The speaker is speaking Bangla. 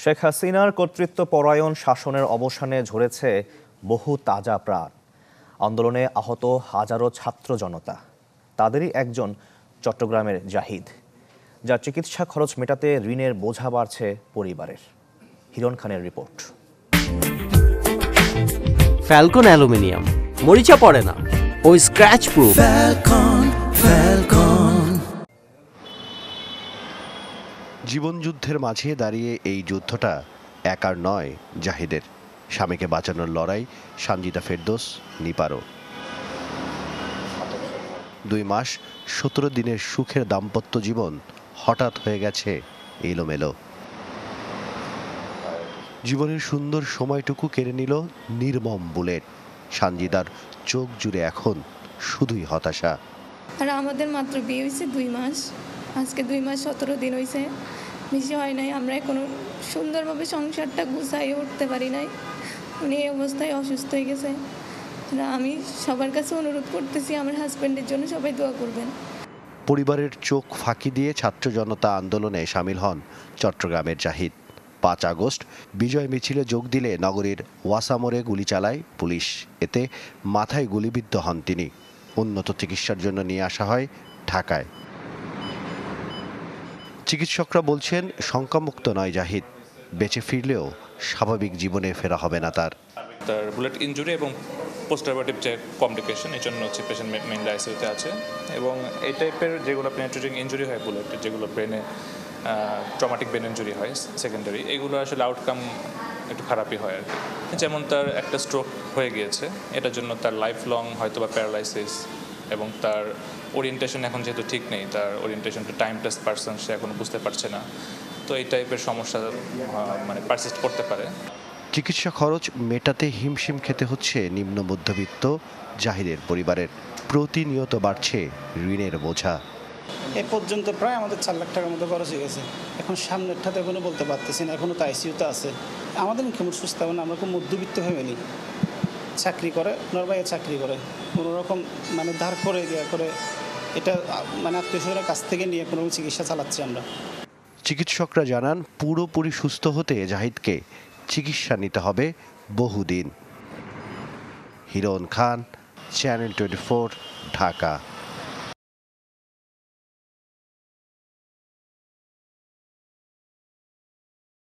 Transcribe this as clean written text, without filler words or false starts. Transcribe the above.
শেখ হাসিনার কর্তৃত্বপরায়ণ শাসনের অবসানে ঝরেছে বহু তাজা প্রাণ। আন্দোলনে আহত হাজারো ছাত্র জনতা, তাদেরই একজন চট্টগ্রামের জাহিদ, যার চিকিৎসা খরচ মেটাতে ঋণের বোঝা বাড়ছে পরিবারের। হিরণ খানের রিপোর্ট। ফ্যালকন অ্যালুমিনিয়াম মরিচা পড়ে না, ওই স্ক্র্যাচ প্রুফ। জীবনযুদ্ধের মাঝে দাঁড়িয়ে এই যুদ্ধটা একার নয় জাহিদের। স্বামীকে বাঁচানোর লড়াই সানজিদা ফেরদৌস নিপারও। 2 মাস 17 দিনের সুখের দাম্পত্য জীবন হঠাৎ হয়ে গেছে এলোমেলো। জীবনের সুন্দর সময়টুকু কেড়ে নিল নির্মম বুলেট। সানজিদার চোখ জুড়ে এখন শুধুই হতাশা। আর আমাদের মাত্র বিয়ে হয়েছে 2 মাস, আজকে 2 মাস 17 দিন হয়েছে, বেশি হয় নাই। আমরা এখনো সুন্দরভাবে সংসারটা গুছাইয়ে উঠতে পারি নাই। উনি এই অবস্থায় অসুস্থ হয়ে গেছে। আমি সবার কাছে অনুরোধ করতেছি, আমার হাজব্যান্ডের জন্য সবাই দোয়া করবেন। পরিবারের চোখ ফাঁকি দিয়ে ছাত্র জনতা আন্দোলনে সামিল হন চট্টগ্রামের জাহিদ। 5 আগস্ট বিজয় মিছিলে যোগ দিলে নগরীর ওয়াসা মোড়ে গুলি চালায় পুলিশ। এতে মাথায় গুলিবিদ্ধ হন তিনি। উন্নত চিকিৎসার জন্য নিয়ে আসা হয় ঢাকায়। চিকিৎসকরা বলছেন শঙ্কামুক্ত নয় জাহিদ। বেঁচে ফিরলেও স্বাভাবিক জীবনে ফেরা হবে না তার। বুলেট ইনজুরি এবং পোস্ট-অপারেটিভ যে কমপ্লিকেশন, এই জন্য হচ্ছে পেশেন্ট মেইনলি আইসিইউতে আছে। এবং এই টাইপের যেগুলো পেনিট্রেটিং ইনজুরি হয় বুলেটের, যেগুলো ব্রেনে ট্রমাটিক ব্রেন ইনজুরি হয় সেকেন্ডারি, এগুলো আসলে আউটকাম একটু খারাপই হয় আর কি। যেমন তার একটা স্ট্রোক হয়ে গিয়েছে, এটার জন্য তার লাইফ লং হয়তো বা প্যারালাইসিস, এবং তার ওরিয়েন্টেশন এখন যেহেতু ঠিক নেই, তার ওরিয়েন্টেশনটা টাইমলেস পারসন, সে এখনো বুঝতে পারছে না। তো এই টাইপের সমস্যা মানে পারসিস্ট করতে পারে। চিকিৎসা খরচ মেটাতে হিমশিম খেতে হচ্ছে নিম্ন মধ্যবিত্ত জাহিদের পরিবারের। প্রতিনিয়ত বাড়ছে ঋণের বোঝা। এ পর্যন্ত প্রায় আমাদের 4 লাখ টাকার মতো খরচ হয়ে গেছে। এখন সামনেরটাতে এখনো বলতে পারতেছি না, এখনো তো আইসিইউতে আছে। আমাদের কেমন সুস্থ হবে না, আমরা খুব মধ্যবিত্ত ফ্যামিলি। চাকরি করে, ওনার ভাইয়ে চাকরি করে, কোনোরকম মানে ধার করে দেওয়া করে এটা মানে আত্মীয়স্বজনের কাছ থেকে নিয়ে কোনো চিকিৎসা চালাচ্ছি আমরা। চিকিৎসকরা জানান পুরোপুরি সুস্থ হতে জাহিদকে চিকিৎসা নিতে হবে বহুদিন। হিরণ খান, চ্যানেল 24, ঢাকা।